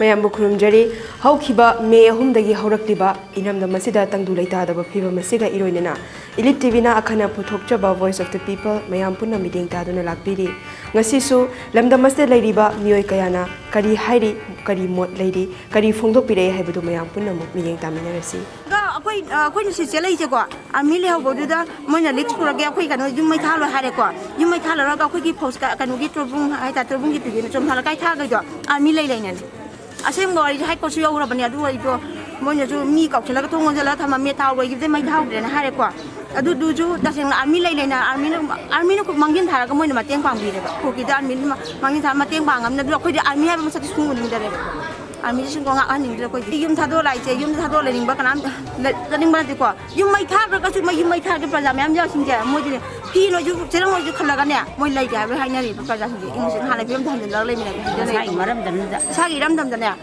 mayambu khurumjari haukiba me ahumdagi haurakliba inamda masida tangdu leitadaba phiba masiga iroinena Elite TV na akhana puthokchaba Voice of the People mayam punna meeting taduna lakpiri ngasisu lamda masde leiriba mioi kayana kari hairi kari mot leiri kari phongdok pire haibadu mayam punna mu meeting taminarasi akhoi ni se lai je ko ami le hobo da moina lex pura ge akhoi kanu jumai thalo hare ko jumai thalo ra akhoi ki post ka kanu gi trobung ai ta trobung gi pigi chom thala kai tha ga do ami lai lai nan asem go ai hai ko su yo ra bani adu ai do moina ju mi ka thela ka thong jala thama me thaw go gi de mai thaw de na hare ko adu du ju da seng ami lai lai na ami na ko mangin thara ga moina mateng pang bi re ba ko ki da ami mangin thara mateng pang am na du akhoi de ami ha ma sa su ngun de re ami sing ko nga aning de ko yum thado lai che yum thado le ning ba kanam lening ba ti ko yum mai tha ga su mai yum mai tha ge praja myam ja sing je mo ji phi no ju cherang mo ju khala ga ne mo lai ga ba hai na ri praja sing ing sing ha lai pem than de lai mi na sa gi maram dan da sa gi ram dam da ne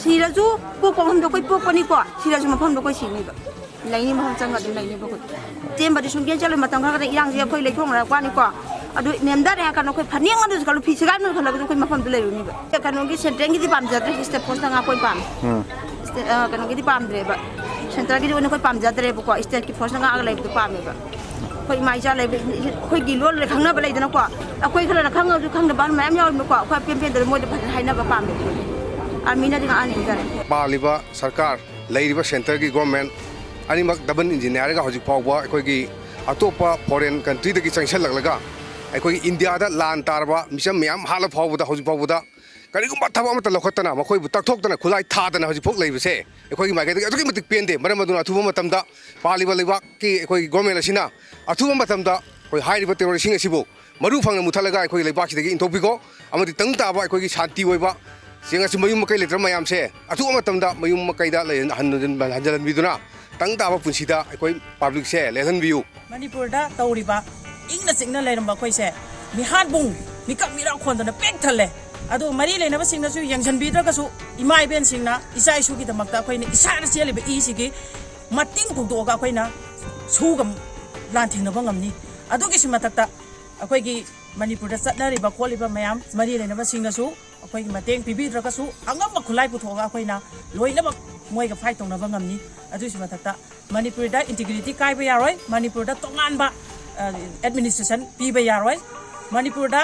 si ra ju po ko hom do ko po ko ni ko si ra ju ma phom do ko si ni ba lai ni ma hom chang ga du lai ni ba ko jem ba di sung gen cha le ma tang ga da irang je ko lai thong ra kwa ni ko adu nemda re kan ko phaniang adu kalau pisigan no kalau ko ma phom de lai ni ba kan no gi sentreng gi di pam ja de step post nga ko pam kan no gi di pam de ba sentra gi di ko pam ja de ba ko step ki post nga ga lai du pam ba khoi mai ja lai khoi gi lo le khang na ba lai da ko akhoi khala na khang ju khang da ban ma am yaw no ko khoi pem pem de mo de phan hai na ba pam de army na di nga ani da ba liba sarkar leiriba center gi government ani mak double engineer ga hojik pawba akhoi gi atopa foreign country da gi changsel laglaga akhoi India da lan tarba misam myam hala phawda hojik phawda karigumba thaba amata lokhatana makhoi bu takthokdana khulai thadana hojik phok leibase akhoi gi magai aduki matik pende maram aduna athuba matamda paliba leiba ki akhoi government asina athuba matamda akhoi hairiba terrorist sing asibu maru phangna muthalaga akhoi leiba sidagi intopiko amati tang taba akhoi gi shanti oiba singa si mayum makai letra mayam se athuba matamda mayum makai da le hanjalan biduna tang taba punsida akhoi public se lehan biu Manipur da tawriba ingna singna leiramba khoi se mihan bung mikak mira khondana pek thale ado mari leinaba singna su yangjan bidra ka su imai ben singna isa isu ki damakta khoi ni isa na chele be isi ki mating phugdo ga khoi na sugam lan thingna bangamni ado ki simatakta akhoi gi Manipur da chatna riba kholiba mayam mari leinaba singna su akhoi gi mateng pibidra ka su angam khulai puthoga khoi na loinaba moi ga fight tongna bangamni adu simatakta Manipur da integrity kai ba yaroi Manipur da tongan ba administration piba yaroi Manipur da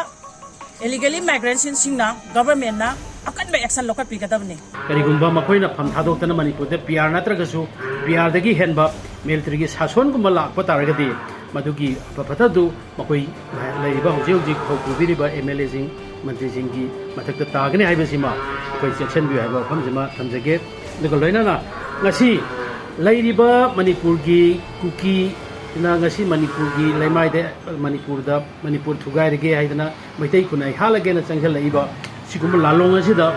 illegally migrants singna government na akan ba action lokat pigadabni karigumba makoina pham thadok tana Manipur de PR natragasu PR dagi henba military gi sason gumba lakpa taragadi madugi pathadu makoi laiba hojik khobiriba MLA jing mantri jing gi mathakta tagni haibasima koi section bi haiba phamjima thamjage dego loina na ngasi lairiba Manipur gi kuki na ngasi Manipur gi laimai de Manipur thugai rege haidana maitai kunai halage na changjal laiba sigum lalong asida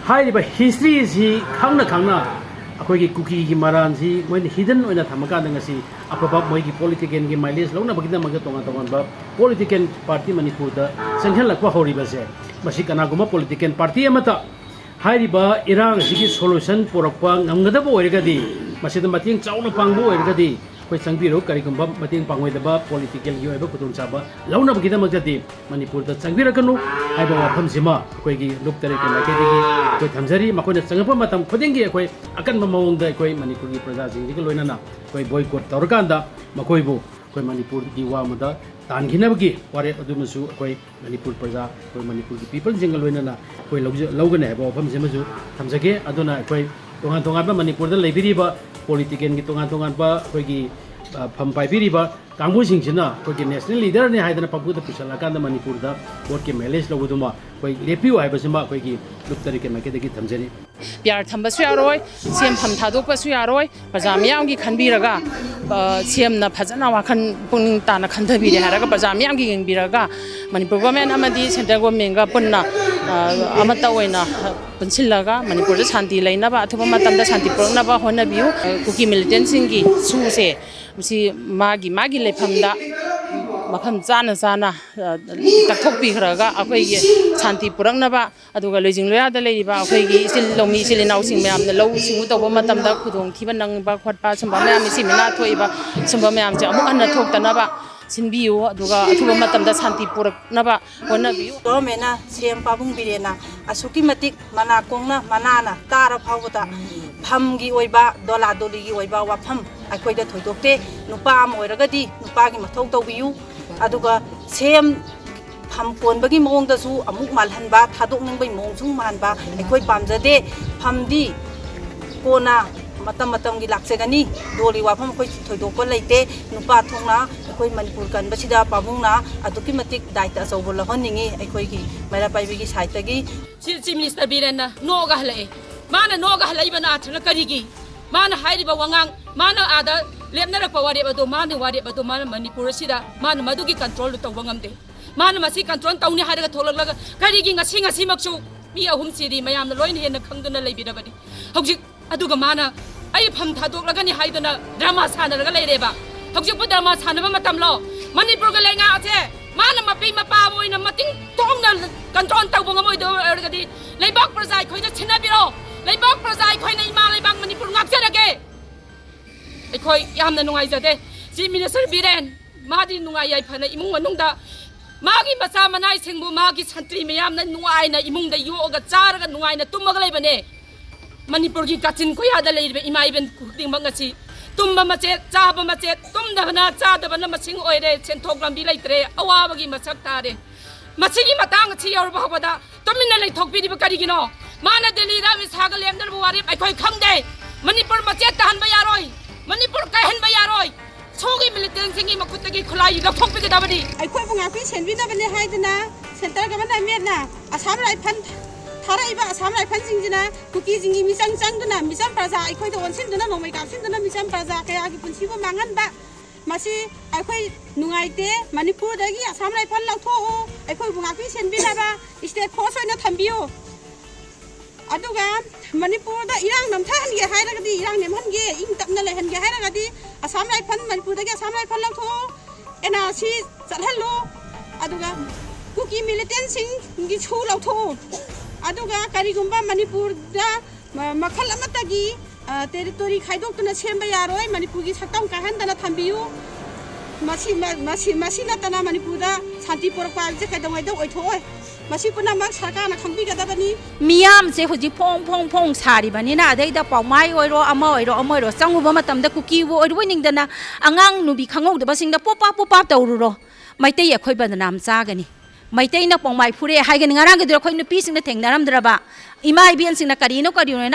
hairiba history si khangna akhoi gi kuki gi maran si moin hidden oina thamaka da ngasi apaba moi gi political gi mileage lona bagida maga tonga ba political party Manipur da changjal lakwa horiba se masi kana guma political party amata hairiba irang sigi solution porakpa ngamgadaba oirgadi masida mating chauna pangbu oirgadi koi changbiro karigumba mating pangoi daba political gi oiba kutung chaba launa bagida magadi Manipur da changbira kanu aiba wafam sima koi gi luktare ke makedi koi thamjari makoina changapa matam khodengi koi akan mamong da koi Manipur gi praja jing gi loina na koi boycott torkanda makoi bu koi Manipur gi wamada tanghina bagi ware adumasu koi Manipur praja koi Manipur gi people jing loina na koi logane ba wafam sima ju thamjage aduna koi tongan ba Manipur da leibiriba political gi tongan ba koi gi pham paibiriba kangbu singsina koi gi national leader ne haidana pabu da pusala kanda Manipur da board ke mileage loguduma koi repiu haibasima koi gi luktari ke makede gi thamjari PR thamba su yaroi sem pham thadok pa su yaroi pajamyam gi khanbiraga sem na phajana wakhan pungning ta na khandhabi re haraga pajamyam gi yengbiraga Manipur government amadi central government ga punna amata oina punsillaga Manipur da shanti laina ba athuba matam da shanti porna ba hona biu kuki militant singi su se si magi lefamda makham chana takthok pi kharaga akhoi gi shanti purakna ba aduga loijing loya da leiba akhoi gi sil lomi silinau sing mayam na lo singu toba matam da khudong thiba nang ba khotpa samba mayam si mina thoi ba samba mayam ja amuk anna thok tana ba ꯁꯤꯟꯕꯤꯌꯨ ꯑꯗꯨꯒ ꯑꯊꯨꯕ ꯃꯇꯝꯗ ꯁꯥꯟꯇꯤ ꯄꯨꯔꯛꯅꯕ ꯍꯣꯠꯅꯕꯤꯌꯨ ꯒꯣꯔꯃꯦꯟꯅ ꯁꯦꯝ ꯄꯥꯕꯨꯡ ꯕꯤꯔꯦꯟꯅ ꯑꯁꯨꯛꯀꯤ ꯃꯇꯤꯛ ꯃꯅꯥ ꯀꯣꯡꯅ ꯃꯅꯥꯅ ꯇꯥꯔ ꯐꯥꯎꯕꯗ ꯐꯝꯒꯤ ꯑꯣꯏꯕ ꯗꯣꯂꯥ ꯗꯣꯂꯤꯒꯤ ꯑꯣꯏꯕ ꯋꯥꯐꯝ ꯑꯩꯈꯣꯏꯗ ꯊꯣꯏꯗꯣꯛꯇꯦ ꯅꯨꯄꯥ ꯑꯃ ꯑꯣꯏꯔꯒꯗꯤ ꯅꯨꯄꯥꯒꯤ ꯃꯊꯧ ꯇꯧꯕꯤꯌꯨ ꯑꯗꯨꯒ ꯁꯦꯝ ꯐꯝ ꯀꯣꯟꯕꯒꯤ ꯃꯑꯣꯡꯗꯁꯨ ꯑꯃꯨꯛ ꯃꯥꯜꯍꯟꯕ ꯊꯥꯗꯣꯛꯅꯤꯡꯕꯒꯤ ꯃꯑꯣꯡꯁꯨ ꯃꯥꯟꯕ ꯑꯩꯈꯣꯏ ꯄꯥꯝꯖꯗꯦ ꯐꯝꯗꯤ ꯀꯣꯟꯅ ꯃꯇꯝ ꯃꯇꯝꯒꯤ ꯂꯥꯛꯆꯒꯅꯤ ꯗꯣꯂꯤ ꯋꯥꯐꯝ ꯑꯩꯈꯣꯏ ꯊꯣꯏꯗꯣꯛꯄ ꯂꯩꯇꯦ ꯅꯨꯄꯥ ꯊꯣꯛꯅ ꯑꯩꯈꯣꯏ ꯃꯅꯤꯄꯨꯔ ꯀꯟꯕꯁꯤꯗ ꯄꯥꯕꯨꯡꯅ ꯑꯗꯨꯛꯀꯤ ꯃꯇꯤꯛ ꯗꯥꯏꯇ ꯑꯆꯧꯕ ꯂꯧꯍꯟꯅꯤꯡꯉꯤ ꯑꯩꯈꯣꯏꯒꯤ ꯃꯩꯔꯥ ꯄꯥꯏꯕꯤꯒꯤ ꯁꯥꯏꯠꯇꯒꯤ ꯆꯤꯐ ꯃꯤꯅꯤꯁꯇꯔ ꯕꯤꯔꯦꯟꯅ ꯅꯣꯛꯑꯒ ꯍꯜꯂꯛꯑꯦ ꯃꯥꯅ ꯅꯣꯛꯑꯒ ꯍꯜꯂꯛꯏꯕ ꯑꯥꯔꯊꯅ ꯀꯔꯤꯒꯤ ꯃꯥꯅ ꯍꯥꯏꯔꯤꯕ ꯋꯥꯉꯥꯡ ꯃꯥꯅ ꯑꯥꯗ ꯂꯦꯞꯅꯔꯛꯄ ꯋꯥꯔꯦꯞ ꯑꯗꯣ ꯃꯥꯅ ꯋꯥꯔꯦꯞ ꯑꯗꯣ ꯃꯥꯅ ꯃꯅꯤꯄꯨꯔ ꯑꯁꯤꯗ ꯃꯥꯅ ꯃꯗꯨꯒꯤ ꯀꯟꯇ꯭ꯔꯣꯜꯗꯨ ꯇꯧꯕ ꯉꯝꯗꯦ ꯃꯥꯅ ꯃꯁꯤ ꯀꯟꯇ꯭ꯔꯣꯜ ꯇꯧꯅꯤ ꯍꯥꯏꯔꯒ ꯊꯣꯛꯂꯛꯂꯒ ꯀꯔꯤꯒꯤ ꯉꯁꯤꯃꯛꯁꯨ ꯃꯤ ꯑꯍꯨꯝ ꯁꯤꯔꯤ ꯃꯌꯥꯝꯅ ꯂꯣꯏꯅ ꯍꯦꯟꯅ ꯈꯪꯗꯨꯅ ꯂꯩꯕꯤꯔꯕꯅꯤ ꯍꯧꯖꯤꯛ ꯑꯗꯨꯒ ꯃꯥꯅ ꯑꯩ ꯐꯝ ꯊꯥꯗꯣꯛꯂꯒꯅꯤ ꯍꯥꯏꯗꯨꯅ ꯗ꯭ꯔꯃꯥ ꯁꯥꯟꯅꯔꯒ ꯂꯩꯔꯦꯕ ꯍꯧꯖꯤꯛꯄꯨ ꯗ꯭ꯔꯃꯥ ꯁꯥꯟꯅꯕ ꯃꯇꯝꯂꯣ ꯃꯅꯤꯄꯨꯔꯒ ꯂꯩꯉꯥꯛ ꯑꯁꯦ ꯃꯥꯅ ꯃꯄꯤ ꯃꯄꯥ ꯑꯣꯏꯅ ꯃꯇꯤꯡ ꯇꯣꯡꯅ ꯀꯟꯇ꯭ꯔꯣꯜ ꯇꯧꯕ ꯉꯝꯃꯣꯏꯗꯕ ꯑꯣꯏꯔꯒꯗꯤ ꯂꯩꯕꯥꯛ ꯄ꯭ꯔꯖꯥ ꯑꯩꯈꯣꯏꯗ ꯁꯤꯟꯅꯕꯤꯔꯣ ꯂꯩꯕꯥꯛ ꯄ꯭ꯔꯖꯥ ꯑꯩꯈꯣꯏꯅ ꯏꯃꯥ ꯂꯩꯕꯥꯛ ꯃꯅꯤꯄꯨꯔ ꯉꯥꯛꯆꯔꯒꯦ ꯑꯩꯈꯣꯏ ꯌꯥꯝꯅ ꯅꯨꯡꯉꯥꯏꯖꯗꯦ ꯆꯤꯐ ꯃꯤꯅꯤꯁꯇꯔ ꯕꯤꯔꯦꯟ ꯃꯥꯗꯤ ꯅꯨꯡꯉꯥꯏ ꯌꯥꯏꯐꯅ ꯏꯃꯨꯡ ꯃꯅꯨꯡꯗ ꯃꯥꯒꯤ ꯃꯆꯥ ꯃꯅꯥꯏꯁꯤꯡꯕꯨ ꯃꯥꯒꯤ ꯁꯟꯇ꯭ꯔꯤ ꯃꯌꯥꯝꯅ ꯅꯨꯡꯉꯥꯏꯅ ꯏꯃꯨꯡꯗ ꯌꯣꯛꯑꯒ ꯆꯥꯔꯒ ꯅꯨꯡꯉꯥꯏꯅ ꯇꯨꯝꯃꯒ ꯂꯩꯕꯅꯦ ꯃꯅꯤꯄꯨꯔꯒꯤ ꯀꯥꯆꯤꯟ ꯀꯣꯌꯥꯗ ꯂꯩꯔꯤꯕ ꯏꯃꯥ ꯏꯕꯦꯟ ꯈꯨꯗꯤꯡꯃꯛ ꯉꯁꯤ ꯇꯨꯝꯕ ꯃꯆꯦꯠ ꯆꯥꯕ ꯃꯆꯦꯠ ꯇꯨꯝꯗꯕꯅ ꯆꯥꯗꯕꯅ ꯃꯁꯤꯡ ꯑꯣꯏꯔꯦ ꯁꯦꯟꯊꯣꯛ ꯂꯝꯕꯤ ꯂꯩꯇ꯭ꯔꯦ ꯑꯋꯥꯕꯒꯤ ꯃꯁꯛ ꯇꯥꯔꯦ ꯃꯁꯤꯒꯤ ꯃꯇꯥꯡ ꯑꯁꯤ ꯌꯧꯔꯕ ꯐꯥꯎꯕꯗ ꯇꯨꯃꯤꯟꯅ ꯂꯩꯊꯣꯛꯄꯤꯔꯤꯕ ꯀꯔꯤꯒꯤꯅꯣ ꯃꯥꯅ ꯗꯦꯜꯂꯤꯗ ꯃꯤꯁꯥꯒ ꯂꯦꯝꯗꯅꯕ ꯋꯥꯔꯦꯞ ꯑꯩꯈꯣꯏ ꯈꯪꯗꯦ ꯃꯅꯤꯄꯨꯔ ꯃꯆꯦꯠ ꯇꯥꯍꯟꯕ ꯌꯥꯔꯣꯏ ꯃꯅꯤꯄꯨꯔ ꯀꯥꯏꯍꯟꯕ ꯌꯥꯔꯣꯏ ꯁꯣꯒꯤ ꯃꯤꯂꯤꯇꯦꯟꯁꯤꯡꯒꯤ ꯃꯈꯨꯠꯇꯒꯤ ꯈꯨꯠꯂꯥꯏ ꯂꯧꯊꯣꯛꯄꯤꯒꯗꯕꯅꯤ ꯑꯩꯈꯣꯏꯕꯨ ꯉꯥꯛꯄꯤ ꯁꯦꯟꯕꯤꯅꯕꯅꯤ ꯍꯥꯏꯗꯨꯅ ꯁꯦꯟꯇꯔ ꯒꯚꯔꯟꯃꯦꯟꯠꯅ ꯑꯁꯥꯝ ꯔꯥꯏꯐꯜ ꯊꯥꯔꯛꯏꯕ ꯑꯁꯥꯝ ꯔꯥꯏꯐꯜꯁꯤꯡꯁꯤꯅ ꯀꯨꯀꯤꯁꯤꯡꯒꯤ ꯃꯤꯆꯪ ꯆꯪꯗꯨꯅ ꯃꯤꯆꯝ ꯄ꯭ꯔꯖꯥ ꯑꯩꯈꯣꯏꯗ ꯑꯣꯟꯁꯤꯟꯗꯨꯅ ꯅꯣꯡꯃꯩ ꯀꯥꯞꯁꯤꯟꯗꯨꯅ ꯃꯤꯆꯝ ꯄ꯭ꯔꯖꯥ ꯀꯌꯥꯒꯤ ꯄꯨꯟꯁꯤꯕꯨ ꯃꯥꯡꯍꯟꯕ ꯃꯁꯤ ꯑꯩꯈꯣꯏ ꯅꯨꯡꯉꯥꯏꯇꯦ ꯃꯅꯤꯄꯨꯔꯗꯒꯤ ꯑꯁꯥꯝ ꯔꯥꯏꯐꯜ ꯂꯧꯊꯣꯛꯎ ꯑꯩꯈꯣꯏꯕꯨ ꯉꯥꯛꯄꯤ ꯁꯦꯟꯕꯤꯅꯕ ꯏꯁꯇꯦꯠ ꯐꯣꯔꯁ ꯑꯣꯏꯅ ꯊꯝꯕꯤꯌꯨ ꯑꯗꯨꯒ ꯃꯅꯤꯄꯨꯔꯗ ꯏꯔꯥꯡ ꯅꯝꯊꯍꯟꯒꯦ ꯍꯥꯏꯔꯒꯗꯤ ꯏꯔꯥꯡ ꯅꯦꯝꯍꯟꯒꯦ ꯏꯪ ꯇꯞꯅ ꯂꯩꯍꯟꯒꯦ ꯍꯥꯏꯔꯒꯗꯤ ꯑꯁꯥꯝ ꯔꯥꯏꯐꯜ ꯃꯅꯤꯄꯨꯔꯗꯒꯤ ꯑꯁꯥꯝ ꯔꯥꯏꯐꯜ ꯂꯧꯊꯣꯛꯎ NRC ꯆꯠꯍꯜꯂꯨ ꯑꯗꯨꯒ ꯀꯨꯀꯤ ꯃꯤꯂꯤꯇꯦꯟꯁꯤꯡꯒꯤ ꯁꯨ ꯂꯧꯊꯣꯛꯎ ꯑꯗꯨꯒ ꯀꯔꯤꯒꯨꯝꯕ ꯃꯅꯤꯄꯨꯔꯗ ꯃꯈꯜ ꯑꯃꯠꯇꯒꯤ ꯇꯦꯔꯤꯇꯣꯔꯤ ꯈꯥꯏꯗꯣꯛꯇꯨꯅ ꯁꯦꯝꯕ ꯌꯥꯔꯣꯏ ꯃꯅꯤꯄꯨꯔꯒꯤ ꯁꯛꯇꯝ ꯀꯥꯏꯍꯟꯗꯅ ꯊꯝꯕꯤꯌꯨ ꯃꯁꯤ ꯅꯠꯇꯅ ꯃꯅꯤꯄꯨꯔꯗ ꯁꯥꯟꯇꯤ ꯄꯨꯔꯛꯄ ꯍꯥꯏꯕꯁꯦ ꯀꯩꯗꯧꯉꯩꯗ ꯑꯣꯏꯊꯣꯛꯑꯣꯏ ꯃꯁꯤ ꯄꯨꯝꯅꯃꯛ ꯁꯔꯀꯥꯔꯅ ꯈꯪꯕꯤꯒꯗꯕꯅꯤ ꯃꯤꯌꯥꯝꯁꯦ ꯍꯧꯖꯤꯛ ꯐꯣꯡ ꯁꯥꯔꯤꯕꯅꯤꯅ ꯑꯗꯩꯗ ꯄꯥꯎꯃꯥꯏ ꯑꯣꯏꯔꯣ ꯑꯃ ꯑꯣꯏꯔꯣ ꯆꯪꯉꯨꯕ ꯃꯇꯝꯗ ꯀꯨꯀꯤꯕꯨ ꯑꯣꯏꯔꯨꯅꯤꯡꯗꯅ ꯑꯉꯥꯡ ꯅꯨꯕꯤ ꯈꯪꯍꯧꯗꯕꯁꯤꯡꯗ ꯄꯣꯄꯥꯞ ꯇꯧꯔꯨꯔꯣ ꯃꯩꯇꯩ ꯑꯩꯈꯣꯏ ꯕꯗꯅꯥꯝ ꯆꯥꯒꯅꯤ ꯃꯩꯇꯩꯅ ꯄꯥꯎꯃꯥꯏ ꯐꯨꯔꯦ ꯍꯥꯏꯒꯅꯤ ꯉꯔꯥꯡꯒꯤꯗꯨ ꯑꯩꯈꯣꯏ ꯅꯨꯄꯤꯁꯤꯡꯅ ꯊꯦꯡꯅꯔꯝꯗ꯭ꯔꯕ ꯏꯃꯥ ꯏꯕꯦꯟꯁꯤꯡꯅ ꯀꯔꯤꯅꯣ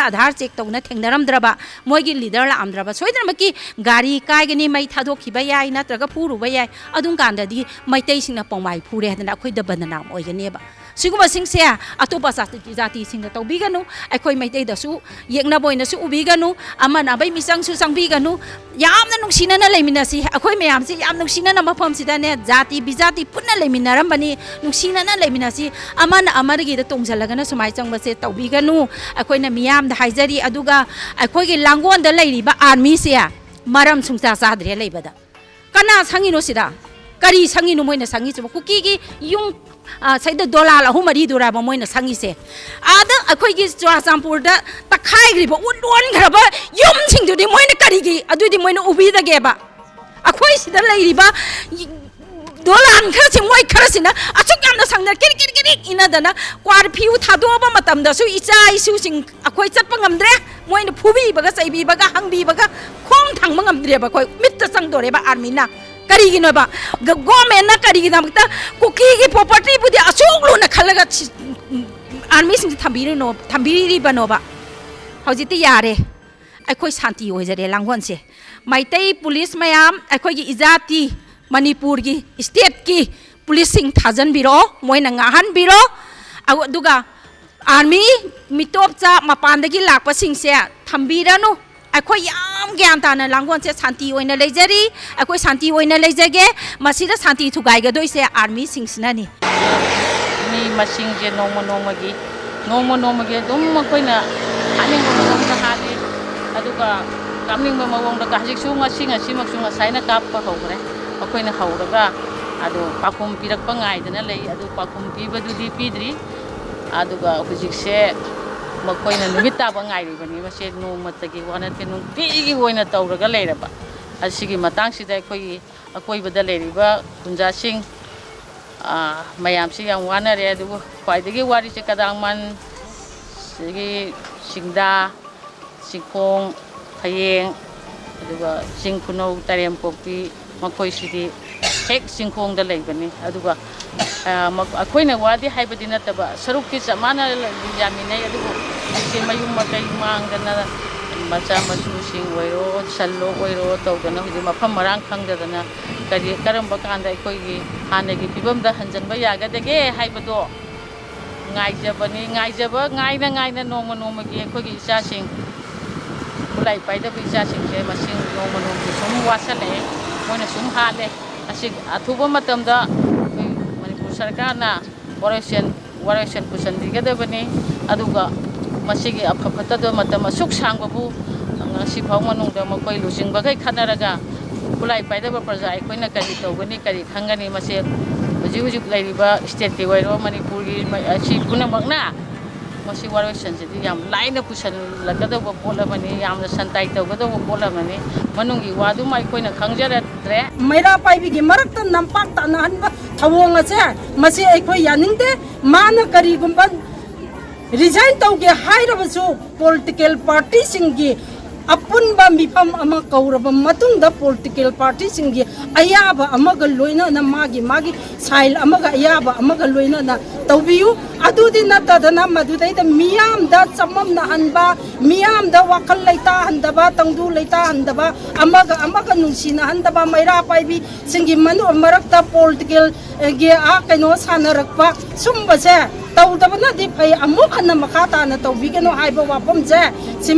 ꯑꯙꯥꯔ ꯆꯦꯛ ꯇꯧꯅ ꯊꯦꯡꯅꯔꯝꯗ꯭ꯔꯕ ꯃꯣꯏꯒꯤ ꯂꯤꯗꯔ ꯂꯥꯛꯑꯝꯗ꯭ꯔꯕ ꯁꯣꯏꯗꯅꯃꯛꯀꯤ ꯒꯥꯔꯤ ꯀꯥꯏꯒꯅꯤ ꯃꯩ ꯊꯥꯗꯣꯛꯈꯤꯕ ꯌꯥꯏ ꯅꯠꯇ꯭ꯔꯒ ꯐꯨꯔꯨꯕ ꯌꯥꯏ ꯑꯗꯨꯝ ꯀꯥꯟꯗꯗꯤ ꯃꯩꯇꯩꯁꯤꯡꯅ ꯄꯥꯎꯃꯥꯏ ꯐꯨꯔꯦ ꯍꯥꯏꯗꯅ ꯑꯩꯈꯣꯏꯗ ꯕꯗꯅꯥꯝ ꯑꯣꯏꯒꯅꯦꯕ ꯁꯤꯒꯨꯝꯕꯁꯤꯡꯁꯦ ꯑꯇꯣꯞꯄ ꯖꯥꯇꯤꯁꯤꯡꯅ ꯇꯧꯕꯤꯒꯅꯨ ꯑꯩꯈꯣꯏ ꯃꯩꯇꯩꯗꯁꯨ ꯌꯦꯛꯅꯕ ꯑꯣꯏꯅꯁꯨ ꯎꯕꯤꯒꯅꯨ ꯑꯃꯅ ꯑꯃꯒꯤ ꯃꯤꯆꯪꯁꯨ ꯆꯪꯕꯤꯒꯅꯨ ꯌꯥꯝꯅ ꯅꯨꯡꯁꯤꯅꯅ ꯂꯩꯃꯤꯟꯅꯁꯤ ꯑꯩꯈꯣꯏ ꯃꯌꯥꯝꯁꯤ ꯌꯥꯝ ꯅꯨꯡꯁꯤꯅꯅ ꯃꯐꯝꯁꯤꯗꯅꯦ ꯖꯥꯇꯤ ꯕꯤꯖꯥꯇꯤ ꯄꯨꯟꯅ ꯂꯩꯃꯤꯟꯅꯔꯝꯕꯅꯤ ꯅꯨꯡꯁꯤꯅꯅ ꯂꯩꯃꯤꯟꯅꯁꯤ ꯑꯃꯅ ꯑꯃꯒꯤꯗ ꯇꯣꯡꯁꯤꯜꯂꯒꯅ ꯁꯨꯃꯥꯏꯅ ꯆꯪꯕꯁꯦ ꯇꯧꯕꯤꯒꯅꯨ ꯑꯩꯈꯣꯏꯅ ꯃꯤꯌꯥꯝꯗ ꯍꯥꯏꯖꯔꯤ ꯑꯗꯨꯒ ꯑꯩꯈꯣꯏꯒꯤ ꯂꯥꯡꯒꯣꯜꯗ ꯂꯩꯔꯤꯕ ꯑꯥꯔꯃꯤꯁꯦ ꯃꯔꯝ ꯁꯨꯡꯆꯥ ꯆꯥꯗ꯭ꯔꯦ ꯂꯩꯕꯗ ꯀꯅꯥ ꯁꯪꯉꯤꯅꯣ ꯁꯤꯗ ꯀꯔꯤ ꯁꯪꯉꯤꯅꯣ ꯃꯣꯏꯅ ꯁꯪꯉꯤꯁꯤꯕ ꯀꯨꯀꯤꯒꯤ ꯌꯨꯝ ꯁꯩꯗ ꯗꯣꯂꯥꯜ 3-4 ꯃꯣꯏꯅ ꯁꯪꯉꯤꯁꯦ ꯑꯥꯗ ꯑꯩꯈꯣꯏꯒꯤ ꯆꯨꯔꯥꯆꯥꯟꯄꯨꯔꯗ ꯇꯛꯈꯥꯏꯈ꯭ꯔꯤꯕ ꯎꯠꯂꯣꯟꯈ꯭ꯔꯕ ꯌꯨꯝꯁꯤꯡꯗꯨꯗꯤ ꯃꯣꯏꯅ ꯀꯔꯤꯒꯤ ꯑꯗꯨꯗꯤ ꯃꯣꯏꯅ ꯎꯕꯤꯗꯒꯦꯕ ꯑꯩꯈꯣꯏ ꯁꯤꯗ ꯂꯩꯔꯤꯕ ꯗꯣꯂꯥꯟ ꯈꯔꯁꯤ ꯃꯣꯏ ꯈꯔꯁꯤꯅ ꯑꯁꯨꯛ ꯌꯥꯝꯅ ꯁꯪꯅ ꯀꯤꯔꯤꯛ ꯏꯅꯗꯅ ꯀ꯭ꯋꯥꯔꯐꯤꯌꯨ ꯊꯥꯗꯣꯛꯑꯕ ꯃꯇꯝꯗꯁꯨ ꯏꯆꯥ ꯏꯁꯨꯁꯤꯡ ꯑꯩꯈꯣꯏ ꯆꯠꯄ ꯉꯝꯗ꯭ꯔꯦ ꯃꯣꯏꯅ ꯐꯨꯕꯤꯕꯒ ꯆꯩꯕꯤꯕꯒ ꯍꯪꯕꯤꯕꯒ ꯈꯣꯡ ꯊꯥꯡꯕ ꯉꯝꯗ꯭ꯔꯦꯕ ꯑꯩꯈꯣꯏ ꯃꯤꯠꯇ ꯆꯪꯗꯣꯔꯦꯕ ꯑꯥꯔꯃꯤꯅ ꯀꯔꯤꯒꯤꯅꯣꯕ ꯒꯣꯔꯃꯦꯟꯅ ꯀꯔꯤꯒꯤꯗꯃꯛꯇ ꯀꯨꯀꯤꯒꯤ ꯄ꯭ꯔꯣꯄꯔꯇꯤꯕꯨꯗꯤ ꯑꯁꯨꯛ ꯂꯨꯅ ꯈꯜꯂꯒ ꯑꯥꯔꯃꯤꯁꯤꯡꯁꯤ ꯊꯝꯕꯤꯔꯤꯕꯅꯣꯕ ꯍꯧꯖꯤꯛꯇꯤ ꯌꯥꯔꯦ ꯑꯩꯈꯣꯏ ꯁꯥꯟꯇꯤ ꯑꯣꯏꯖꯔꯦ ꯂꯥꯡꯒꯣꯜꯁꯦ ꯃꯩꯇꯩ ꯄꯨꯂꯤꯁ ꯃꯌꯥꯝ ꯑꯩꯈꯣꯏꯒꯤ ꯏꯖꯥꯇꯤ ꯃꯅꯤꯄꯨꯔꯒꯤ ꯏꯁꯇꯦꯠꯀꯤ ꯄꯨꯂꯤꯁꯁꯤꯡ ꯊꯥꯖꯟꯕꯤꯔꯛꯑꯣ ꯃꯣꯏꯅ ꯉꯥꯛꯍꯟꯕꯤꯔꯣ ꯑꯗꯨꯒ ꯑꯥꯔꯃꯤ ꯃꯤꯇꯣꯞꯆꯥ ꯃꯄꯥꯟꯗꯒꯤ ꯂꯥꯛꯄꯁꯤꯡꯁꯦ ꯊꯝꯕꯤꯔꯅꯨ ꯑꯩꯈꯣꯏ ꯌꯥꯝ ꯒ꯭ꯌꯥꯟ ꯇꯥꯅ ꯂꯥꯡꯒꯣꯜꯁꯦ ꯁꯥꯟꯇꯤ ꯑꯣꯏꯅ ꯂꯩꯖꯔꯤ ꯑꯩꯈꯣꯏ ꯁꯥꯟꯇꯤ ꯑꯣꯏꯅ ꯂꯩꯖꯒꯦ ꯃꯁꯤꯗ ꯁꯥꯟꯇꯤ ꯊꯨꯒꯥꯏꯒꯗꯣꯏꯁꯦ ꯑꯥꯔꯃꯤꯁꯤꯡꯁꯤꯅꯅꯤ ꯃꯤ ꯃꯁꯤꯡꯁꯦ ꯅꯣꯡꯃ ꯅꯣꯡꯃꯒꯤ ꯑꯗꯨꯝ ꯑꯩꯈꯣꯏꯅ ꯍꯥꯠꯅꯤꯡꯕ ꯃꯑꯣꯡꯗ ꯍꯥꯠꯂꯤ ꯑꯗꯨꯒ ꯀꯥꯞꯅꯤꯡꯕ ꯃꯑꯣꯡꯗ ꯍꯧꯖꯤꯛꯁꯨ ꯉꯁꯤꯃꯛꯁꯨ ꯉꯁꯥꯏꯅ ꯀꯥꯞꯄ ꯍꯧꯈ꯭ꯔꯦ ꯑꯩꯈꯣꯏꯅ ꯍꯧꯔꯒ ꯑꯗꯨ ꯄꯥꯎꯈꯨꯝ ꯄꯤꯔꯛꯄ ꯉꯥꯏꯗꯅ ꯂꯩ ꯑꯗꯨ ꯄꯥꯎꯈꯨꯝ ꯄꯤꯕꯗꯨꯗꯤ ꯄꯤꯗ꯭ꯔꯤ ꯑꯗꯨꯒ ꯍꯧꯖꯤꯛꯁꯦ ꯃꯈꯣꯏꯅ ꯅꯨꯃꯤꯠ ꯇꯥꯕ ꯉꯥꯏꯔꯤꯕꯅꯤ ꯃꯁꯦ ꯅꯣꯡꯃꯇꯒꯤ ꯋꯥ ꯅꯠꯇꯦ ꯅꯨꯡꯇꯤꯒꯤ ꯑꯣꯏꯅ ꯇꯧꯔꯒ ꯂꯩꯔꯕ ꯑꯁꯤꯒꯤ ꯃꯇꯥꯡꯁꯤꯗ ꯑꯩꯈꯣꯏꯒꯤ ꯑꯀꯣꯏꯕꯗ ꯂꯩꯔꯤꯕ ꯈꯨꯟꯖꯥꯁꯤꯡ ꯃꯌꯥꯝꯁꯤ ꯌꯥꯝ ꯋꯥꯅꯔꯦ ꯑꯗꯨꯕꯨ ꯈ꯭ꯋꯥꯏꯗꯒꯤ ꯋꯥꯔꯤꯁꯦ ꯀꯗꯥꯡꯃꯟ ꯑꯗꯒꯤ ꯁꯤꯡꯗꯥ ꯆꯤꯡꯈꯣꯡ ꯐꯌꯦꯡ ꯑꯗꯨꯒ ꯆꯤꯡ ꯈꯨꯅꯧ ꯇꯔꯦꯝꯄꯣꯛꯄꯤ ꯃꯈꯣꯏꯁꯤꯗꯤ ꯍꯦꯛ ꯆꯤꯡꯈꯣꯡꯗ ꯂꯩꯕꯅꯤ ꯑꯗꯨꯒ ꯑꯩꯈꯣꯏꯅ ꯋꯥꯗꯤ ꯍꯥꯏꯕꯗꯤ ꯅꯠꯇꯕ ꯁꯔꯨꯛꯇꯤ ꯆꯞ ꯃꯥꯟꯅ ꯌꯥꯃꯤꯟꯅꯩ ꯑꯗꯨꯕꯨ ꯑꯩꯁꯦ ꯃꯌꯨꯝ ꯃꯀꯩ ꯃꯥꯡꯗꯅ ꯃꯆꯥ ꯃꯁꯨꯁꯤꯡ ꯑꯣꯏꯔꯣ ꯁꯜꯂꯣꯛ ꯑꯣꯏꯔꯣ ꯇꯧꯗꯅ ꯍꯧꯖꯤꯛ ꯃꯐꯝ ꯃꯔꯥꯡ ꯈꯪꯗꯗꯅ ꯀꯔꯝꯕ ꯀꯥꯟꯗ ꯑꯩꯈꯣꯏꯒꯤ ꯍꯥꯟꯅꯒꯤ ꯐꯤꯕꯝꯗ ꯍꯟꯖꯤꯟꯕ ꯌꯥꯒꯗꯒꯦ ꯍꯥꯏꯕꯗꯣ ꯉꯥꯏꯖꯕꯅꯤ ꯉꯥꯏꯅ ꯅꯣꯡꯃ ꯅꯣꯡꯃꯒꯤ ꯑꯩꯈꯣꯏꯒꯤ ꯏꯆꯥꯁꯤꯡ ꯈꯨꯠꯂꯥꯏ ꯄꯥꯏꯗꯕ ꯏꯆꯥꯁꯤꯡꯁꯦ ꯃꯁꯤꯡ ꯅꯣꯡꯃ ꯅꯣꯡꯃꯒꯤ ꯁꯨꯝ ꯋꯥꯠꯁꯜꯂꯛꯑꯦ ꯃꯣꯏꯅ ꯁꯨꯝ ꯍꯥꯠꯂꯦ ꯑꯁꯤ ꯑꯊꯨꯕ ꯃꯇꯝꯗ ꯑꯩꯈꯣই ꯃꯅꯤꯄꯨꯔ ꯁꯔꯀꯥꯔꯅ ꯋꯥꯔꯣꯏꯁꯤꯟ ꯄꯨꯁꯤꯟꯕꯤꯒꯗꯕꯅꯤ ꯑꯗꯨꯒ ꯃꯁꯤꯒꯤ ꯑꯐ ꯐꯠꯇꯕ ꯃꯇꯝ ꯑꯁꯨꯛ ꯁꯥꯡꯕꯕꯨ ꯉꯁꯤ ꯐꯥꯎ ꯃꯅꯨꯡꯗ ꯃꯈꯣꯏ ꯂꯨꯆꯤꯡꯕꯈꯩ ꯈꯟꯅꯔꯒ ꯈꯨꯠꯂꯥꯏ ꯄꯥꯏꯗꯕ ꯄ꯭ꯔꯖꯥ ꯑꯩꯈꯣꯏꯅ ꯀꯔꯤ ꯇꯧꯒꯅꯤ ꯀꯔꯤ ꯈꯪꯒꯅꯤ ꯃꯁꯤ ꯍꯧꯖꯤꯛ ꯂꯩꯔꯤꯕ ꯁ꯭ꯇꯦꯠꯀꯤ ꯑꯣꯏꯔꯣ ꯃꯅꯤꯄꯨꯔꯒꯤ ꯑꯁꯤ ꯄꯨꯝꯅꯃꯛꯅ ꯃꯁꯤ ꯋꯥꯔꯣꯏꯁꯤꯟꯁꯤꯗꯤ ꯌꯥꯝ ꯂꯥꯏꯅ ꯄꯨꯁꯤꯜꯂꯛꯀꯗꯧꯕ ꯄꯣꯠ ꯑꯃꯅꯤ ꯌꯥꯝꯅ ꯁꯟꯇꯥꯏ ꯇꯧꯒꯗꯧꯕ ꯄꯣꯠ ꯑꯃꯅꯤ ꯃꯅꯨꯡꯒꯤ ꯋꯥꯗꯨꯃ ꯑꯩꯈꯣꯏꯅ ꯈꯪꯖꯔꯛꯇ꯭ꯔꯦ ꯃꯩꯔꯥ ꯄꯥꯏꯕꯤꯒꯤ ꯃꯔꯛꯇ ꯅꯝꯄꯥꯛ ꯇꯥꯟꯅꯍꯟꯕ ꯊꯧꯑꯣꯡ ꯑꯁꯦ ꯃꯁꯤ ꯑꯩꯈꯣꯏ ꯌꯥꯅꯤꯡꯗꯦ ꯃꯥꯅ ꯀꯔꯤꯒꯨꯝꯕ ꯔꯤꯖꯥꯏꯟ ꯇꯧꯒꯦ ꯍꯥꯏꯔꯕꯁꯨ ꯄꯣꯂꯤꯇꯤꯀꯦꯜ ꯄꯥꯔꯇꯤꯁꯤꯡꯒꯤ ꯑꯄꯨꯟꯕ ꯃꯤꯐꯝ ꯑꯃ ꯀꯧꯔꯕ ꯃꯇꯨꯡꯗ ꯄꯣꯂꯤꯇꯤꯀꯦꯜ ꯄꯥꯔꯇꯤꯁꯤꯡꯒꯤ ꯑꯌꯥꯕ ꯑꯃꯒ ꯂꯣꯏꯅꯅ ꯃꯥꯒꯤ ꯁꯥꯏꯜ ꯑꯃꯒ ꯑꯌꯥꯕ ꯑꯃꯒ ꯂꯣꯏꯅꯅ ꯇꯧꯕꯤꯌꯨ ꯑꯗꯨꯗꯤ ꯅꯠꯇꯗꯅ ꯃꯗꯨꯗꯩꯗ ꯃꯤꯌꯥꯝꯗ ꯆꯃꯝꯅꯍꯟꯕ ꯃꯤꯌꯥꯝꯗ ꯋꯥꯈꯜ ꯂꯩꯇꯥꯍꯟꯗꯕ ꯇꯪꯗꯨ ꯂꯩꯇꯥꯍꯟꯗꯕ ꯑꯃꯒ ꯅꯨꯡꯁꯤꯅꯍꯟꯗꯕ ꯃꯩꯔꯥ ꯄꯥꯏꯕꯤꯁꯤꯡꯒꯤ ꯃꯔꯛꯇ ꯄꯣꯂꯤꯇꯤꯀꯦꯜꯒꯤ ꯀꯩꯅꯣ ꯁꯥꯟꯅꯔꯛꯄ ꯁꯨꯝꯕꯁꯦ ꯇꯧꯗꯕꯅꯗꯤ ꯐꯩ ꯑꯃꯨꯛ ꯍꯟꯅ ꯃꯈꯥ ꯇꯥꯅ ꯇꯧꯕꯤꯒꯅꯨ ꯍꯥꯏꯕ ꯋꯥꯐꯝꯁꯦ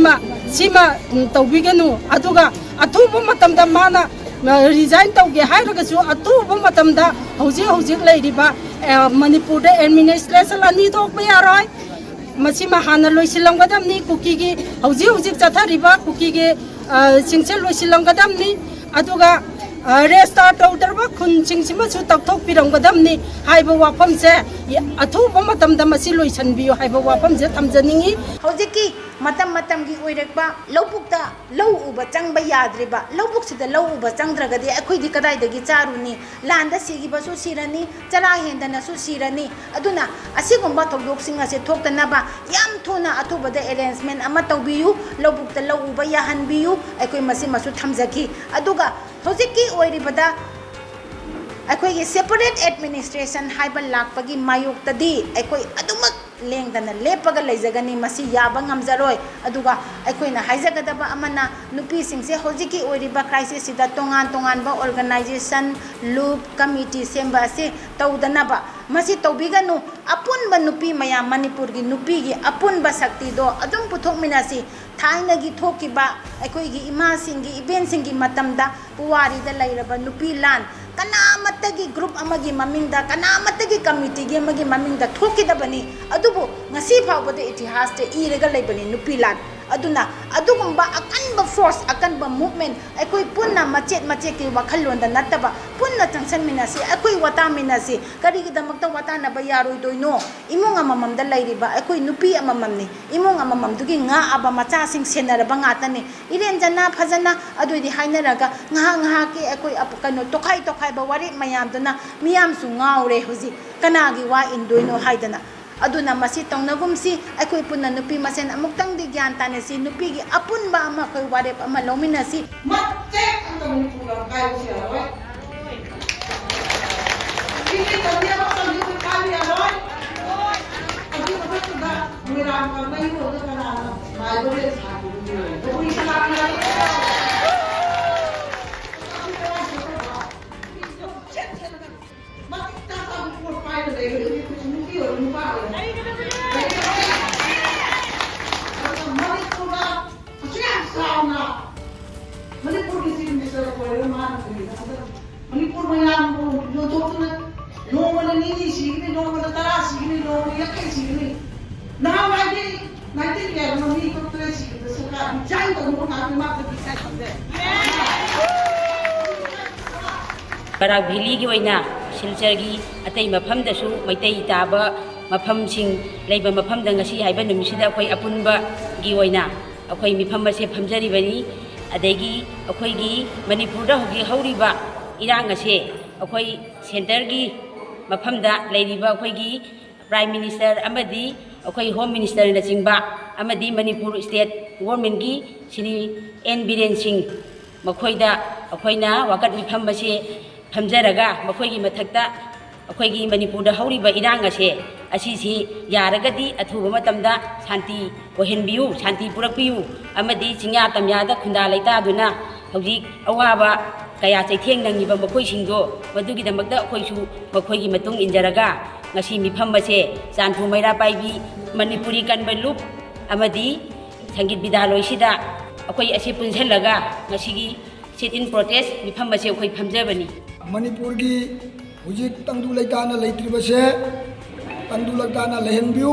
ꯁꯤꯃ ꯇꯧꯕꯤꯒꯅꯨ ꯑꯗꯨꯒ ꯑꯊꯨꯕ ꯃꯇꯝꯗ ꯃꯥꯅ ꯔꯤꯖꯥꯏꯟ ꯇꯧꯒꯦ ꯍꯥꯏꯔꯒꯁꯨ ꯑꯊꯨꯕ ꯃꯇꯝꯗ ꯍꯧꯖꯤꯛ ꯂꯩꯔꯤꯕ ꯃꯅꯤꯄꯨꯔꯗ ꯑꯦꯗꯃꯤꯅꯤꯁꯇ꯭ꯔꯦꯁꯟ ꯑꯅꯤ ꯊꯣꯛꯄ ꯌꯥꯔꯣꯏ ꯃꯁꯤꯃ ꯍꯥꯟꯅ ꯂꯣꯏꯁꯤꯜꯂꯝꯒꯗꯕꯅꯤ ꯀꯨꯀꯤꯒꯤ ꯍꯧꯖꯤꯛ ꯆꯠꯊꯔꯤꯕ ꯀꯨꯀꯤꯒꯤ ꯁꯤꯡꯁꯦ ꯂꯣꯏꯁꯤꯜꯂꯝꯒꯗꯕꯅꯤ ꯑꯗꯨꯒ ꯔꯦꯁꯇꯥꯔ ꯇꯧꯗ꯭ꯔꯕ ꯈꯨꯟꯁꯤꯡꯁꯤꯃꯁꯨ ꯇꯧꯊꯣꯛꯄꯤꯔꯝꯒꯗꯕꯅꯤ ꯍꯥꯏꯕ ꯋꯥꯐꯝꯁꯦ ꯑꯊꯨꯕ ꯃꯇꯝꯗ ꯃꯁꯤ ꯂꯣꯏꯁꯤꯟꯕꯤꯌꯨ ꯍꯥꯏꯕ ꯋꯥꯐꯝꯁꯦ ꯊꯝꯖꯅꯤꯡꯉꯤ ꯍꯧꯖꯤꯛꯀꯤ ꯃꯇꯝꯒꯤ ꯑꯣꯏꯔꯛꯄ ꯂꯧꯕꯨꯛꯇ ꯂꯧ ꯎꯕ ꯆꯪꯕ ꯌꯥꯗ꯭ꯔꯤꯕ ꯂꯧꯕꯨꯛꯁꯤꯗ ꯂꯧ ꯎꯕ ꯆꯪꯗ꯭ꯔꯒꯗꯤ ꯑꯩꯈꯣꯏꯗꯤ ꯀꯗꯥꯏꯗꯒꯤ ꯆꯥꯔꯨꯅꯤ ꯂꯥꯟꯗ ꯁꯤꯈꯤꯕꯁꯨ ꯁꯤꯔꯅꯤ ꯆꯔꯥ ꯍꯦꯟꯗꯅꯁꯨ ꯁꯤꯔꯅꯤ ꯑꯗꯨꯅ ꯑꯁꯤꯒꯨꯝꯕ ꯊꯧꯗꯣꯛꯁꯤꯡ ꯑꯁꯤ ꯊꯣꯛꯇꯅꯕ ꯌꯥꯝ ꯊꯨꯅ ꯑꯊꯨꯕꯗ ꯑꯦꯔꯦꯟꯖꯃꯦꯟ ꯑꯃ ꯇꯧꯕꯤꯌꯨ ꯂꯧꯕꯨꯛꯇ ꯂꯧ ꯎꯕ ꯌꯥꯍꯟꯕꯤꯌꯨ ꯑꯩꯈꯣꯏ ꯃꯁꯤꯃꯁꯨ ꯊꯝꯖꯈꯤ ꯑꯗꯨꯒ ꯍꯧꯖꯤꯛꯀꯤ ꯑꯣꯏꯔꯤꯕꯗ ꯑꯩꯈꯣꯏꯒꯤ ꯁꯦꯄꯔꯦꯠ ꯑꯦꯗꯃꯤꯅꯤꯁꯇ꯭ꯔꯦꯁꯟ ꯍꯥꯏꯕ ꯂꯥꯛꯄꯒꯤ ꯃꯥꯌꯣꯛꯇꯗꯤ ꯑꯩꯈꯣꯏ ꯑꯗꯨꯃꯛ ꯂꯦꯡꯗꯅ ꯂꯦꯞꯄꯒ ꯂꯩꯖꯒꯅꯤ ꯃꯁꯤ ꯌꯥꯕ ꯉꯝꯖꯔꯣꯏ ꯑꯗꯨꯒ ꯑꯩꯈꯣꯏꯅ ꯍꯥꯏꯖꯒꯗꯕ ꯑꯃꯅ ꯅꯨꯄꯤꯁꯤꯡꯁꯦ ꯍꯧꯖꯤꯛꯀꯤ ꯑꯣꯏꯔꯤꯕ ꯀ꯭ꯔꯥꯏꯁꯤꯁꯁꯤꯗ ꯇꯣꯉꯥꯟꯕ ꯑꯣꯔꯒꯅꯥꯏꯖꯦꯁꯟ ꯂꯨꯞ ꯀꯃꯤꯇꯤ ꯁꯦꯝꯕ ꯑꯁꯤ ꯇꯧꯗꯅꯕ ꯃꯁꯤ ꯇꯧꯕꯤꯒꯅꯨ ꯑꯄꯨꯟꯕ ꯅꯨꯄꯤ ꯃꯌꯥꯝ ꯃꯅꯤꯄꯨꯔꯒꯤ ꯅꯨꯄꯤꯒꯤ ꯑꯄꯨꯟꯕ ꯁꯛꯇꯤꯗꯣ ꯑꯗꯨꯝ ꯄꯨꯊꯣꯛꯃꯤꯟꯅꯁꯤ ꯊꯥꯏꯅꯒꯤ ꯊꯣꯛꯈꯤꯕ ꯑꯩꯈꯣꯏꯒꯤ ꯏꯃꯥꯁꯤꯡꯒꯤ ꯏꯕꯦꯟꯁꯤꯡꯒꯤ ꯃꯇꯝꯗ ꯄꯨꯋꯥꯔꯤꯗ ꯂꯩꯔꯕ ꯅꯨꯄꯤ ꯂꯥꯟ ꯀꯅꯥꯃꯠꯇꯒꯤ ꯒ꯭ꯔꯨꯞ ꯑꯃꯒꯤ ꯃꯃꯤꯡꯗ ꯀꯅꯥꯃꯠꯇꯒꯤ ꯀꯝꯃꯤꯇꯤꯒꯤ ꯑꯃꯒꯤ ꯃꯃꯤꯡꯗ ꯊꯣꯛꯈꯤꯗꯕꯅꯤ ꯑꯗꯨꯕꯨ ꯉꯁꯤ ꯐꯥꯎꯕꯗ ꯏꯇꯤꯍꯥꯁꯇ ꯏꯔꯒ ꯂꯩꯕꯅꯤ ꯅꯨꯄꯤ ꯂꯥꯟ ꯑꯗꯨꯅ ꯑꯗꯨꯒꯨꯝꯕ ꯑꯀꯟꯕ ꯐꯣꯔꯁ ꯑꯀꯟꯕ ꯃꯨꯚꯃꯦꯟ ꯑꯩꯈꯣꯏ ꯄꯨꯟꯅ ꯃꯆꯦꯠꯀꯤ ꯋꯥꯈꯜꯂꯣꯟꯗ ꯅꯠꯇꯕ ꯄꯨꯟꯅ ꯆꯪꯁꯟꯃꯤꯟꯅꯁꯤ ꯑꯩꯈꯣꯏ ꯋꯥꯇꯥꯃꯤꯟꯅꯁꯤ ꯀꯔꯤꯒꯤꯗꯃꯛꯇ ꯋꯥꯇꯥꯅꯕ ꯌꯥꯔꯣꯏꯗꯣꯏꯅꯣ इमुंग अमममदा लैरिबा अखोई नुपी अमममनी इमुंग अमममदुगी nga aba machasing senaraba ngatani irenjana phajana aduidi hainaraga nga ki akoi kano tokhai ba wari mayamdana miyam su ngaure hoji kanagi wa indoino haidana aduna masi tongnagumsi akoi punna nupi masen amuktang di gyan tanesi nupi gi apun ba ama koi warep ama lominasi matte antong pura kai sia oi ini tadi apa tadi kali oi अभी तो बस ना मेरा करना ही होगा करना Bible छापी है तो कोई सलाह नहीं मत क्या सब को फाइल दे कुछ मुकी और मुका है मणिपुर कुछ सावना मणिपुर की सीन में सर को मान मणिपुर में नाम जो तो नोमन नीति सीखने नोमन तरा सीखने नोमन यके सीखने ना वाली नाइटिंग के मम्मी को तो सीखने सरकार जान तो उनको काम में मात्र दिखाई दे बराक भेली की वैना सिलचर की अतई मफम दसु मैतई ताबा मफम सिंग लेबा मफम दंगसी हाइबा नुमिसिदा अखोई अपुनबा की वैना अखोई मिफम से फमजरिबनी अदेगी अखोई की मणिपुर दा होगी हौरिबा ꯏꯔꯥꯡ ꯑꯁꯦ ꯑꯩꯈꯣꯏ ꯁꯦꯟꯇꯔꯒꯤ ꯃꯐꯝꯗ ꯂꯩꯔꯤꯕ ꯑꯩꯈꯣꯏꯒꯤ ꯄ꯭ꯔꯥꯏꯝ ꯃꯤꯅꯤꯁꯇꯔ ꯑꯃꯗꯤ ꯑꯩꯈꯣꯏ ꯍꯣꯝ ꯃꯤꯅꯤꯁꯇꯔꯅꯆꯤꯡꯕ ꯑꯃꯗꯤ ꯃꯅꯤꯄꯨꯔ ꯁ꯭ꯇꯦꯠ ꯒꯣꯔꯃꯦꯟꯒꯤ ꯁ꯭ꯔꯤ ꯑꯦꯟ ꯕꯤꯔꯦꯟ ꯁꯤꯡ ꯃꯈꯣꯏꯗ ꯑꯩꯈꯣꯏꯅ ꯋꯥꯀꯠ ꯃꯤꯐꯝ ꯑꯁꯤ ꯐꯝꯖꯔꯒ ꯃꯈꯣꯏꯒꯤ ꯃꯊꯛꯇ ꯑꯩꯈꯣꯏꯒꯤ ꯃꯅꯤꯄꯨꯔꯗ ꯍꯧꯔꯤꯕ ꯏꯔꯥꯡ ꯑꯁꯤꯁꯤ ꯌꯥꯔꯒꯗꯤ ꯑꯊꯨꯕ ꯃꯇꯝꯗ ꯁꯥꯟꯇꯤ ꯑꯣꯏꯍꯟꯕꯤꯌꯨ, ꯁꯥꯟꯇꯤ ꯄꯨꯔꯛꯄꯤꯌꯨ ꯑꯃꯗꯤ ꯆꯤꯡꯌꯥ ꯇꯝꯌꯥꯗ ꯈꯨꯟꯗꯥ ꯂꯩꯇꯥꯗꯨꯅ ꯍꯧꯖꯤꯛ ꯑꯋꯥꯕ ꯀꯌꯥ ꯆꯩꯊꯦꯡ ꯅꯪꯉꯤꯕ ꯃꯈꯣꯏꯁꯤꯡꯗꯣ ꯃꯗꯨꯒꯤꯗꯃꯛꯇ ꯑꯩꯈꯣꯏꯁꯨ ꯃꯈꯣꯏꯒꯤ ꯃꯇꯨꯡ ꯏꯟꯖꯔꯒ ꯉꯁꯤ ꯃꯤꯐꯝ ꯑꯁꯦ ꯆꯥꯟꯊꯨ ꯃꯩꯔꯥ ꯄꯥꯏꯕꯤ ꯃꯅꯤꯄꯨꯔꯤ ꯀꯟꯕ ꯂꯨꯞ ꯑꯃꯗꯤ ꯁꯪꯒꯤꯠ ꯕꯤꯗ꯭ꯌꯥꯂꯣꯏꯁꯤꯗ ꯑꯩꯈꯣꯏ ꯑꯁꯤ ꯄꯨꯟꯁꯤꯜꯂꯒ ꯉꯁꯤꯒꯤ ꯁꯤꯠ ꯏꯟ ꯄ꯭ꯔꯣꯇꯦꯁ ꯃꯤꯐꯝ ꯑꯁꯦ ꯑꯩꯈꯣꯏ ꯐꯝꯖꯕꯅꯤ꯫ ꯃꯅꯤꯄꯨꯔꯒꯤ ꯍꯧꯖꯤꯛ ꯇꯪꯗꯨ ꯂꯩꯇꯥꯅ ꯂꯩꯇ꯭ꯔꯤꯕꯁꯦ ꯇꯪꯗꯨ ꯂꯩꯇꯥꯅ ꯂꯩꯍꯟꯕꯤꯌꯨ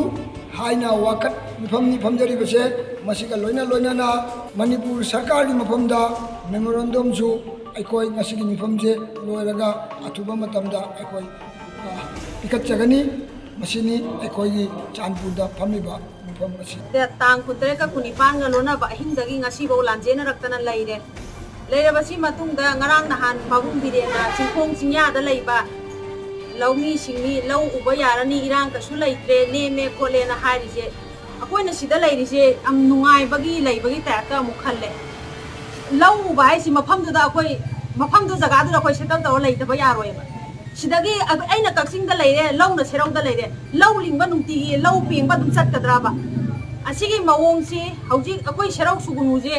ꯍꯥꯏꯅ ꯋꯥꯀꯠ ꯃꯤꯐꯝꯅꯤ ꯐꯝꯖꯔꯤꯕꯁꯦ ꯃꯁꯤꯒ ꯂꯣꯏꯅꯅ ꯃꯅꯤꯄꯨꯔ ꯁꯔꯀꯥꯔꯒꯤ ꯃꯐꯝꯗ ꯃꯦꯃꯣꯔꯦꯟꯗꯝꯁꯨ ꯑꯩꯈꯣꯏ ꯉꯁꯤꯒꯤ ꯃꯤꯐꯝꯁꯦ ꯂꯣꯏꯔꯒ ꯑꯊꯨꯕ ꯃꯇꯝꯗ ꯑꯩꯈꯣꯏ ꯄꯤꯈꯠꯆꯒꯅꯤ꯫ ꯃꯁꯤꯅꯤ ꯑꯩꯈꯣꯏꯒꯤ ꯆꯥꯟꯄꯨꯔꯗ ꯐꯝꯃꯤꯕ ꯃꯐꯝ ꯑꯁꯤ꯫ ꯇꯥꯡ 13ꯒ 19ꯒ ꯂꯣꯟꯅꯕ ꯑꯍꯤꯡꯗꯒꯤ ꯉꯁꯤꯐꯥꯎ ꯂꯥꯟꯖꯦꯟꯅꯔꯛꯇꯅ ꯂꯩꯔꯦ꯫ ꯂꯩꯔꯕꯁꯤ ꯃꯇꯨꯡꯗ ꯉꯔꯥꯡ ꯅꯍꯥꯟ ꯄꯥꯕꯨꯡ ꯕꯤꯔꯦꯟꯅ ꯆꯤꯡꯈꯣꯡ ꯆꯤꯡꯌꯥꯗ ꯂꯩꯕ ꯂꯧꯃꯤꯁꯤꯡꯅꯤ ꯂꯧ ꯎꯕ ꯌꯥꯔꯅꯤ ꯏꯔꯥꯡ ꯀꯩꯁꯨ ꯂꯩꯇ꯭ꯔꯦ ꯅꯦꯝꯃꯦ ꯈꯣꯠꯂꯦꯅ ꯍꯥꯏꯔꯤꯁꯦ ꯑꯩꯈꯣꯏꯅ ꯁꯤꯗ ꯂꯩꯔꯤꯁꯦ ꯌꯥꯝ ꯅꯨꯡꯉꯥꯏꯕꯒꯤ ꯂꯩꯕꯒꯤ ꯇꯥꯏꯞꯇ ꯑꯃꯨꯛ ꯈꯜꯂꯦ꯫ ꯂꯧ ꯎꯕ ꯍꯥꯏꯁꯤ ꯃꯐꯝꯗꯨꯗ ꯑꯩꯈꯣꯏ ꯃꯐꯝꯗꯨ ꯖꯒꯥꯗꯨꯗ ꯑꯩꯈꯣꯏ ꯁꯦꯇꯜ ꯇꯧꯔ ꯂꯩꯇꯕ ꯌꯥꯔꯣꯏꯕ꯫ ꯁꯤꯗꯒꯤ ꯑꯩꯅ ꯀꯛꯆꯤꯡꯗ ꯂꯩꯔꯦ ꯂꯧꯅ ꯁꯦꯔꯧꯗ ꯂꯩꯔꯦ ꯂꯧ ꯂꯤꯡꯕ ꯅꯨꯡꯇꯤꯒꯤ ꯂꯧ ꯄꯦꯡꯕ ꯑꯗꯨꯝ ꯆꯠꯀꯗ꯭ꯔꯕ? ꯑꯁꯤꯒꯤ ꯃꯑꯣꯡꯁꯤ ꯍꯧꯖꯤꯛ ꯑꯩꯈꯣꯏ ꯁꯦꯔꯧ ꯁꯨꯒꯨꯅꯨꯁꯦ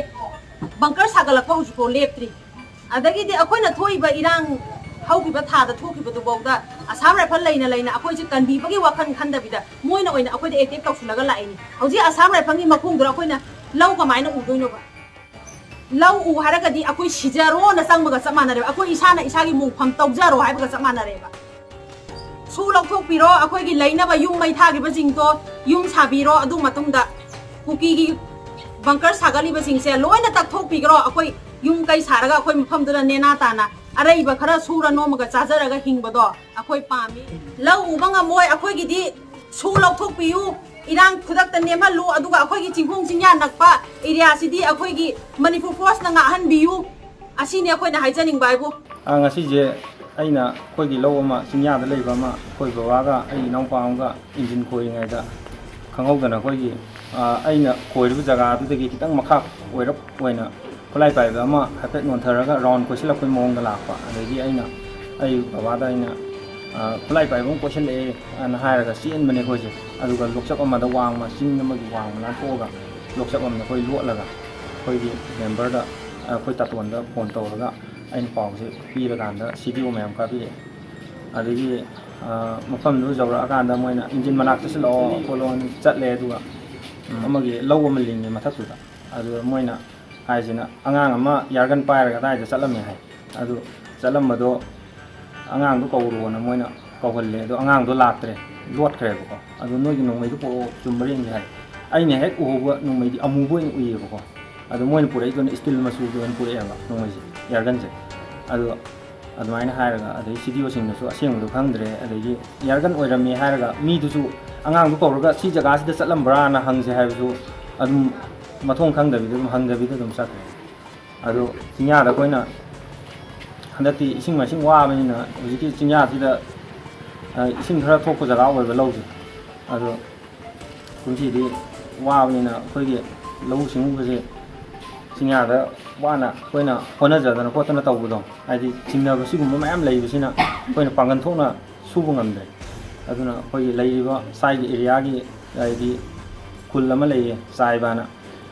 ꯕꯪꯀꯔ ꯁꯥꯒꯠꯂꯛꯄ ꯍꯧꯖꯤꯛꯐꯥꯎ ꯂꯦꯞꯇ꯭ꯔꯤ꯫ ꯑꯗꯒꯤꯗꯤ ꯑꯩꯈꯣꯏꯅ ꯊꯣꯛꯏꯕ ꯏꯔꯥꯡ ꯍꯧꯈꯤꯕ ꯊꯥꯗ ꯊꯣꯛꯈꯤꯕꯗꯨꯐꯥꯎꯗ ꯑꯁꯥꯝ ꯔꯥꯏꯐꯜ ꯂꯩꯅ ꯑꯩꯈꯣꯏꯁꯦ ꯀꯟꯕꯤꯕꯒꯤ ꯋꯥꯈꯜ ꯈꯟꯗꯕꯤꯗ ꯃꯣꯏꯅ ꯑꯣꯏꯅ ꯑꯩꯈꯣꯏꯗ ꯑꯦꯇꯦꯛ ꯇꯧꯁꯤꯜꯂꯒ ꯂꯥꯛꯏꯅꯤ꯫ ꯍꯧꯖꯤꯛ ꯑꯁꯥꯝ ꯔꯥꯏꯐꯜꯒꯤ ꯃꯈꯣꯡꯗꯨꯗ ꯑꯩꯈꯣꯏꯅ ꯂꯧ ꯀꯃꯥꯏꯅ ꯎꯗꯣꯏꯅꯣꯕ? ꯂꯧ ꯎ ꯍꯥꯏꯔꯒꯗꯤ ꯑꯩꯈꯣꯏ ꯁꯤꯖꯔꯣꯅ ꯆꯪꯕꯒ ꯆꯞ ꯃꯥꯟꯅꯔꯦꯕ ꯑꯩꯈꯣꯏ ꯏꯁꯥꯅ ꯏꯁꯥꯒꯤ ꯃꯣꯡꯐꯝ ꯇꯧꯖꯔꯣ ꯍꯥꯏꯕꯒ ꯆꯞ ꯃꯥꯟꯅꯔꯦꯕ꯫ ꯁꯨ ꯂꯧꯊꯣꯛꯄꯤꯔꯣ ꯑꯩꯈꯣꯏꯒꯤ ꯂꯩꯅꯕ ꯌꯨꯝ ꯃꯩ ꯊꯥꯈꯤꯕꯁꯤꯡꯗꯣ ꯌꯨꯝ ꯁꯥꯕꯤꯔꯣ ꯑꯗꯨ ꯃꯇꯨꯡꯗ ꯀꯨꯀꯤꯒꯤ ꯕꯪꯀꯔ ꯁꯥꯒꯠꯂꯤꯕꯁꯤꯡꯁꯦ ꯂꯣꯏꯅ ꯇꯛꯊꯣꯛꯄꯤꯈ꯭ꯔꯣ ꯑꯩꯈꯣꯏ ꯌꯨꯝ ꯀꯩ ꯁꯥꯔꯒ ꯑꯩꯈꯣꯏ ꯃꯐꯝꯗꯨꯗ ꯅꯦꯅꯥ ꯇꯥꯅ ꯑꯔꯩꯕ ꯈꯔ ꯁꯨꯔ ꯅꯣꯝꯃꯒ ꯆꯥꯖꯔꯒ ꯍꯤꯡꯕꯗꯣ ꯑꯩꯈꯣꯏ ꯄꯥꯝꯃꯤ꯫ ꯂꯧ ꯎꯕ ꯉꯝꯃꯣꯏ ꯑꯩꯈꯣꯏꯒꯤꯗꯤ ꯁꯨ ꯂꯧꯊꯣꯛꯄꯤꯌꯨ ꯏꯔꯥꯡ ꯈꯨꯗꯛꯇ ꯅꯦꯝꯍꯜꯂꯨ ꯑꯗꯨꯒ ꯑꯩꯈꯣꯏꯒꯤ ꯆꯤꯡꯈꯣꯡ ꯆꯤꯡꯌꯥ ꯅꯛꯄ ꯑꯦꯔꯤꯌꯥꯁꯤꯗꯤ ꯑꯩꯈꯣꯏꯒꯤ ꯃꯅꯤꯄꯨꯔ ꯐꯣꯔꯁꯅ ꯉꯥꯛꯍꯟꯕꯤꯌꯨ ꯑꯁꯤꯅꯤ ꯑꯩꯈꯣꯏꯅ ꯍꯥꯏꯖꯅꯤꯡꯕ ꯍꯥꯏꯕꯨ꯫ ꯉꯁꯤꯁꯦ ꯑꯩꯅ ꯑꯩꯈꯣꯏꯒꯤ ꯂꯧ ꯑꯃ ꯆꯤꯡꯌꯥꯗ ꯂꯩꯕ ꯑꯃ ꯑꯩꯈꯣꯏ ꯕꯕꯥꯒ ꯑꯩ ꯏꯅꯥꯎꯄꯥ ꯑꯃꯒ ꯏꯟꯖꯤꯟ ꯈꯣꯏꯔꯤꯉꯩꯗ ꯈꯪꯍꯧꯗꯅ ꯑꯩꯈꯣꯏꯒꯤ ꯑꯩꯅ ꯈꯣꯏꯔꯤꯕ ꯖꯒꯥꯗꯨꯗꯒꯤ ꯈꯤꯇꯪ ꯃꯈꯥ ꯑꯣꯏꯅ ꯈꯨꯠꯂꯥꯏ ꯄꯥꯏꯕ ꯑꯃ ꯍꯥꯏꯐꯦꯠ ꯅꯣꯟꯊꯔꯒ ꯔꯥꯎꯟ ꯀꯣꯏꯁꯤꯜꯂꯛꯄꯒꯤ ꯃꯑꯣꯡꯗ ꯂꯥꯛꯄ ꯑꯗꯒꯤ ꯑꯩ ꯕꯕꯥꯗ ꯈꯨꯠꯂꯥꯏ ꯄꯥꯏꯕ ꯑꯃ ꯀꯣꯏꯁꯤꯜꯂꯛꯑꯦ ꯑꯅ ꯍꯥꯏꯔꯒ ꯆꯦꯟꯕꯅꯦ ꯑꯩꯈꯣꯏꯁꯦ ꯑꯗꯨꯒ ꯂꯣꯛꯆꯞ ꯑꯃꯗ ꯋꯥꯡꯃ ꯆꯤꯡ ꯑꯃꯒꯤ ꯋꯥꯡꯃ ꯂꯥꯟꯊꯣꯛꯑꯒ ꯂꯣꯛꯆꯞ ꯑꯃꯗ ꯑꯩꯈꯣꯏ ꯂꯣꯠꯂꯒ ꯑꯩꯈꯣꯏꯒꯤ ꯃꯦꯝꯕꯔꯗ ꯑꯩꯈꯣꯏ ꯇꯥꯇꯣꯟꯗ ꯐꯣꯟ ꯇꯧꯔꯒ ꯑꯩꯅ ꯄꯥꯎꯁꯦ ꯄꯤꯔꯀꯥꯟꯗ CDO ꯃꯌꯥꯝ ꯀꯥꯕꯤꯔꯛꯑꯦ ꯑꯗꯒꯤ ꯃꯐꯝꯗꯨ ꯌꯧꯔꯛꯑꯀꯥꯟꯗ ꯃꯣꯏꯅ ꯏꯟꯖꯤꯟ ꯃꯅꯥꯛꯇ ꯆꯠꯂꯛꯑꯣ ꯈꯣꯠꯂꯣꯅ ꯆꯠꯂꯦ ꯑꯗꯨꯒ ꯑꯃꯒꯤ ꯂꯧ ꯑꯃ ꯂꯤꯡꯉꯦ ꯃꯊꯛꯇꯨꯗ ꯑꯗꯨ ꯃꯣꯏꯅ ꯍꯥꯏꯁꯤꯅ ꯑꯉꯥꯡ ꯑꯃ ꯌꯥꯔꯒꯟ ꯄꯥꯏꯔꯒ ꯑꯗꯥꯏꯗ ꯆꯠꯂꯝꯃꯦ ꯍꯥꯏ ꯑꯗꯨ ꯆꯠꯂꯝꯕꯗꯣ ꯑꯉꯥꯡꯗꯣ ꯀꯧꯔꯣꯅ ꯃꯣꯏꯅ ꯀꯧꯍꯜꯂꯦ ꯑꯗꯣ ꯑꯉꯥꯡꯗꯣ ꯂꯥꯛꯇ꯭ꯔꯦ ꯂꯣꯠꯈ꯭ꯔꯦꯕꯀꯣ ꯑꯗꯨ ꯅꯣꯏꯒꯤ ꯅꯣꯡꯃꯩꯗꯨ ꯄꯨꯔꯛꯑꯣ ꯆꯨꯝꯕ꯭ꯔ ꯌꯦꯡꯒꯦ ꯍꯥꯏ ꯑꯩꯅ ꯍꯦꯛ ꯎꯍꯧꯕ ꯅꯣꯡꯃꯩꯗꯤ ꯑꯃꯨꯕ ꯑꯣꯏꯅ ꯎꯏꯌꯦꯕꯀꯣ ꯑꯗꯣ ꯃꯣꯏꯅ ꯄꯨꯔꯛꯏꯗꯨꯅ ꯏꯁꯇꯤꯜ ꯃꯆꯨꯗ ꯑꯣꯏꯅ ꯄꯨꯔꯛꯑꯦꯕ ꯅꯣꯡꯃꯩꯁꯦ ꯌꯥꯔꯒꯟꯁꯦ ꯑꯗꯣ ꯑꯗꯨꯃꯥꯏꯅ ꯍꯥꯏꯔꯒ ꯑꯗꯩ CDOꯁꯤꯡꯅꯁꯨ ꯑꯁꯦꯡꯕꯗꯣ ꯈꯪꯗ꯭ꯔꯦ ꯑꯗꯒꯤ ꯌꯥꯔꯒꯟ ꯑꯣꯏꯔꯝꯃꯦ ꯍꯥꯏꯔꯒ ꯃꯤꯗꯨꯁꯨ ꯑꯉꯥꯡꯗꯨ ꯀꯧꯔꯒ ꯁꯤ ꯖꯒꯥꯁꯤꯗ ꯆꯠꯂꯝꯕ꯭ꯔꯥꯅ ꯍꯪꯁꯦ ꯍꯥꯏꯕꯁꯨ ꯑꯗꯨꯝ ꯃꯊꯣꯡ ꯈꯪꯗꯕꯤꯗ ꯑꯗꯨꯝ ꯍꯪꯗꯕꯤꯗ ꯑꯗꯨꯝ ꯆꯠꯈ꯭ꯔꯦ ꯑꯗꯣ ꯆꯤꯡꯌꯥꯗ ꯑꯩꯈꯣꯏꯅ ꯍꯟꯗꯛꯇꯤ ꯏꯁꯤꯡ ꯃꯥꯏꯁꯤꯡ ꯋꯥꯕꯅꯤꯅ ꯍꯧꯖꯤꯛꯀꯤ ꯆꯤꯡꯌꯥꯁꯤꯗ ꯏꯁꯤꯡꯈꯔ ꯊꯣꯛꯄ ꯖꯒꯥ ꯑꯣꯏꯕ ꯂꯧꯁꯦ ꯑꯗꯣ ꯀꯨꯝꯁꯤꯗꯤ ꯋꯥꯕꯅꯤ나 ꯑꯩꯈꯣꯏꯒꯤ ꯂꯧꯎ ꯁꯤꯡꯎꯕꯁꯦ ꯆꯤꯡꯌꯥꯗ ꯋꯥꯅ ꯑꯩꯈꯣꯏꯅ ꯍꯣꯠꯅꯖꯗꯅ ꯈꯣꯠꯇꯅ ꯇꯧꯕꯗꯣ ꯍꯥꯏꯗꯤ ꯆꯤꯡꯅꯕ ꯁꯤꯒꯨꯝꯕ ꯃꯌꯥꯝ ꯂꯩꯕꯁꯤꯅ ꯑꯩꯈꯣꯏꯅ ꯄꯥꯡꯒꯜ ꯊꯣꯛꯅ ꯁꯨꯕ ꯉꯝꯗ꯭ꯔꯦ ꯑꯗꯨꯅ ꯑꯩꯈꯣꯏꯒꯤ ꯂꯩꯔꯤꯕ ꯁꯥꯏꯒꯤ ꯑꯦꯔꯤꯌꯥꯒꯤ ꯍꯥꯏꯗꯤ ꯈꯨꯜ ꯑꯃ ꯂꯩꯌꯦ ꯆꯥꯏꯕꯅ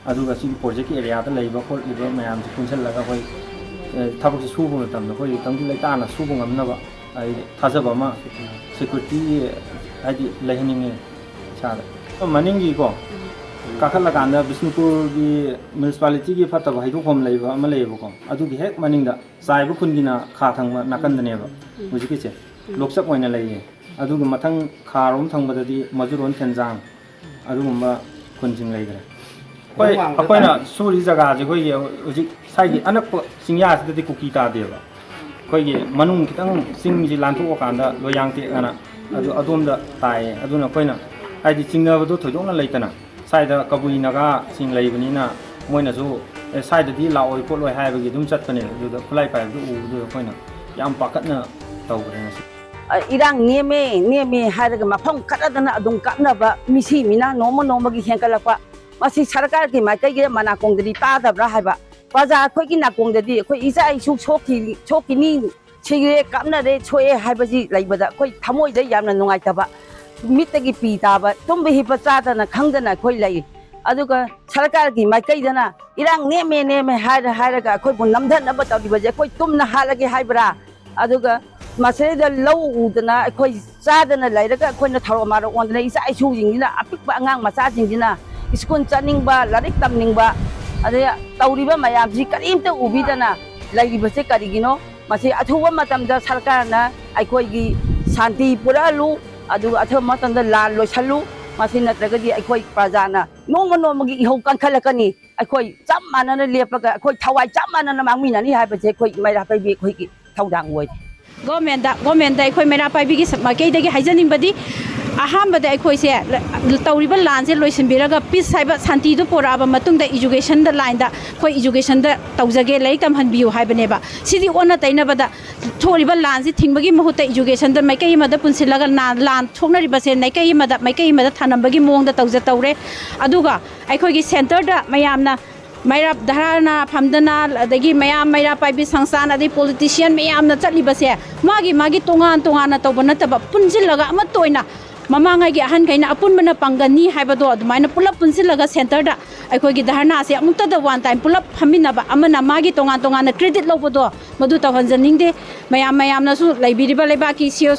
ꯑꯗꯨꯒ ꯁꯤꯒꯤ ꯄ꯭ꯔꯣꯖꯦꯛꯀꯤ ꯑꯦꯔꯤꯌꯥꯗ ꯂꯩꯕ ꯈꯣꯠꯂꯤꯕ ꯃꯌꯥꯝꯁꯦ ꯄꯨꯟꯁꯤꯜꯂꯒ ꯑꯩꯈꯣꯏ ꯊꯕꯛꯁꯦ ꯁꯨꯕ ꯃꯇꯝꯗ ꯑꯩꯈꯣꯏ ꯇꯪꯗꯨ ꯂꯩꯇꯥꯅ ꯁꯨꯕ ꯉꯝꯅꯕ ꯍꯥꯏꯗꯤ ꯊꯥꯖꯕ ꯑꯃ ꯁꯦꯀ꯭ꯌꯨꯔꯤꯇꯤ ꯍꯥꯏꯗꯤ ꯂꯩꯍꯟꯅꯤꯡꯉꯦ ꯏꯁꯥꯗ ꯃꯅꯤꯡꯒꯤꯀꯣ ꯀꯥꯈꯠꯂꯀꯥꯟꯗ ꯕꯤꯁꯅꯨꯄꯨꯔꯒꯤ ꯃ꯭ꯌꯨꯅꯤꯁꯤꯄꯥꯂꯤꯇꯤꯒꯤ ꯐꯠꯇꯕ ꯍꯩꯗꯣꯛꯐꯝ ꯂꯩꯕ ꯑꯃ ꯂꯩꯌꯦꯕꯀꯣ ꯑꯗꯨꯒꯤ ꯍꯦꯛ ꯃꯅꯤꯡꯗ ꯆꯥꯏꯕ ꯈꯨꯟꯒꯤꯅ ꯈꯥ ꯊꯪꯕ ꯅꯥꯀꯟꯗꯅꯦꯕ ꯍꯧꯖꯤꯛꯀꯤꯁꯦ ꯂꯣꯛꯆꯞ ꯑꯣꯏꯅ ꯂꯩꯌꯦ ꯑꯗꯨꯒ ꯃꯊꯪ ꯈꯥꯔꯣꯝ ꯊꯪꯕꯗꯗꯤ ꯃꯖꯨꯔꯣꯟ ꯊꯦꯟꯖꯥꯡ ꯑꯗꯨꯒꯨꯝꯕ ꯈꯨꯟꯁꯤꯡ ꯂꯩꯈ꯭ꯔꯦ ꯑꯩꯈꯣꯏꯅ ꯁꯨꯔꯤ ꯖꯒꯥꯁꯦ ꯑꯩꯈꯣꯏꯒꯤ ꯍꯧꯖꯤꯛ ꯁꯥꯏꯒꯤ ꯑꯅꯛꯄ ꯆꯤꯡꯌꯥꯁꯤꯗꯗꯤ ꯀꯨꯀꯤ ꯇꯥꯗꯦꯕ ꯑꯩꯈꯣꯏꯒꯤ ꯃꯅꯨꯡ ꯈꯤꯇꯪ ꯆꯤꯡꯁꯤ ꯂꯥꯟꯊꯣꯛꯑꯀꯥꯟꯗ ꯂꯣꯌꯥꯡꯇꯦꯛꯑꯅ ꯑꯗꯨ ꯑꯗꯣꯝꯗ ꯇꯥꯏꯌꯦ ꯑꯗꯨꯅ ꯑꯩꯈꯣꯏꯅ ꯍꯥꯏꯗꯤ ꯆꯤꯡꯅꯕꯗꯣ ꯊꯣꯏꯗꯣꯛꯅ ꯂꯩꯇꯅ ꯁꯥꯏꯗ ꯀꯕꯨꯏ ꯅꯥꯒꯥꯁꯤꯡ ꯂꯩꯕꯅꯤꯅ ꯃꯣꯏꯅꯁꯨ ꯁꯥꯏꯗꯗꯤ ꯂꯥꯛꯑꯣꯏ ꯈꯣꯠꯂꯣꯏ ꯍꯥꯏꯕꯒꯤ ꯑꯗꯨꯝ ꯆꯠꯄꯅꯦ ꯑꯗꯨꯗ ꯈꯨꯠꯂꯥꯏ ꯄꯥꯏꯕꯗꯨ ꯎꯕꯗꯨ ꯑꯩꯈꯣꯏꯅ ꯌꯥꯝ ꯄꯥꯈꯠꯅ ꯇꯧꯈ꯭ꯔꯦ ꯉꯁꯤ irang neme hairaga mafam karadana adum kapnaba misi mina noma gi henkalakpa masi sarkar ki maikai ge mana kongdri ta dabra haiba baza khoi ki na kongdri khoi isa isu choki ni chigre kapna re choe haibaji laibada khoi thamoi da yamna nungai taba mittagi pi taba tumbi hi pacha da na khangdana khoi lai aduga sarkar ki maikai dana irang neme hairaga khoi bu namdhan aba tawdi baje khoi tumna halage haibra aduga masada lau udana akhoi chadana lairaga akhoi tharo mara ondana isa isu jingina apikba angang macha jingina school chaningba larik tamningba ada tauriba mayam ji karimta ubidana laibase karigino masi athuwa matamda sarkarna akhoi gi shanti puralu adu athuwa matamda lan loisalu masi natragadi akhoi prajana noma gi ihau kankhalakani akhoi cham manana lepaga akhoi thawai cham manana mangminani haibase akhoi maira paibi akhoi gi thaudang oi gomenda akhoi maira paibi gi makai dagi haijaning badi ahambada akhoi se tauriba lan se loisinbiraga peace haiba santi du poraba matungda education da line da khoi education da tawjage laik tam hanbiu haibaneba sidi ona tainabada thoriba lan se thingbagi mahuta education da maikai mada punsilaga lan thoknariba se naikai mada thanambagi mongda tawja tawre aduga akhoi gi center da mayamna maira dharana phamdana adagi mayam maira paibi sangsan adi politician mayamna chatlibase magi tongan na tawbana taba punjilaga ama toina mamangai gi ahan kaina apunbana pangani haibado adumaina pulap punsilaga center da akhoi gi dharna se amukta da one time pulap phaminaba amana magi tongan na credit lobodo madu tawhanjaning de mayam na su laibiriba leba ki cio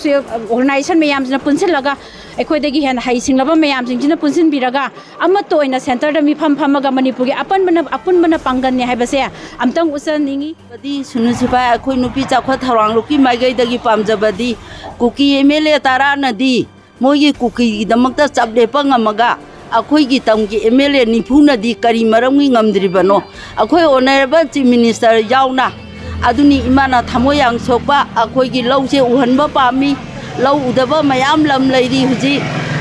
organization mayam na punsilaga akhoi dagi hen haisinglaba mayam singina punsin biraga ama toina center da mi phamaga manipur gi apunbana pangani haibase amtang usaningi badi sunusipa akhoi nupi chakwa tharang luki maigai dagi pamjabadi kuki MLA tarana di mogi kuki damakta chapde pangamaga akhoi gi tamgi MLA nifuna di kari marangi ngamdribano akhoi honorable chief minister yauna aduni imana thamoyang sokpa akhoi gi lause uhanba pami lau udaba mayam lam lairi huji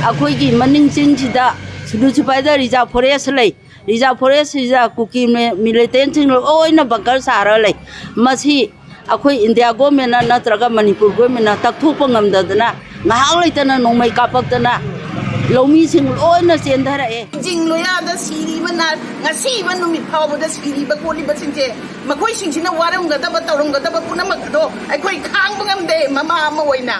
akhoi gi maning chinchida sunusipaida reserve forest reserve kuki militant sing oina bakar sara lai masi akhoi India government na natraga Manipur government na takthokpa ngamdadana ngahang laitana nongmai kapaktana lomi sing oina chendara e jingloya da siriba na ngasi ba numi phawba da siriba koliba singje makoi singsina warang gada ba tawrang gada ba puna makdo akhoi khang bangam de mama ama oina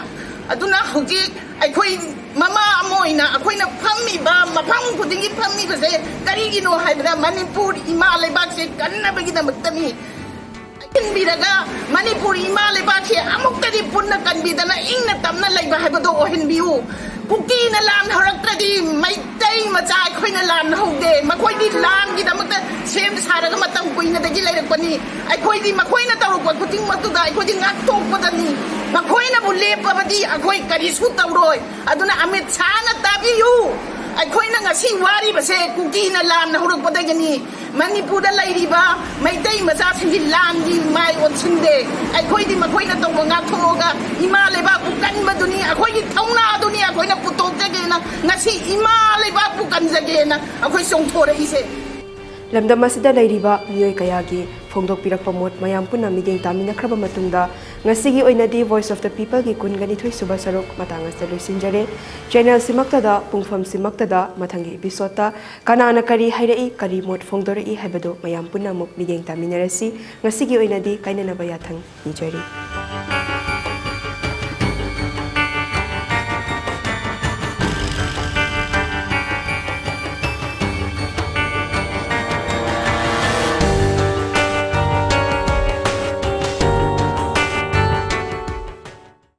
aduna hoji akhoi mama ama oina akhoi na phammi ba mafang khudingi phammi ba se karigi no haibra Manipur ima lebak se kanna bagi da maktani biraga Manipur ima lebak se amuktadi punna kanbidana ingna tamna laiba haibado ohenbiu kuki na lan horakradi maitai macha akhoi na lan haude makhoi di lan gi damakta sem saraga matam kuina dagi lairakpani akhoi di makhoi na tawrokwa kuting matuda akhoi di ngak tokpadani makhoi na bulle pabadi akhoi karisu tawroi aduna Amit Shah na tabiyu akhoi na ngasi wari base kuki na lan horakpadagani Manipur da lairiba maitai macha singi lan gi mai onsinde akhoi di makhoi na tawwa ngak thoga ima leba ku kanbaduni akhoi gi thauna aduni akhoi na putok na ngasi ima leba pu kanjagena akhoi songthora ise lamdam asida lairiba miyoi kayagi phongdokpirakpa mot mayam punna mideng taminakraba matungda ngasigi oinadi voice of the people gi kungani thoi suba sarok matangasta loisinjare channel simakta da pungfam simakta da mathangi episode ta kanana kari hairei kari mot phongdorei haibado mayam punna muk mideng taminarasi ngasigi oinadi kainana bayathang nijari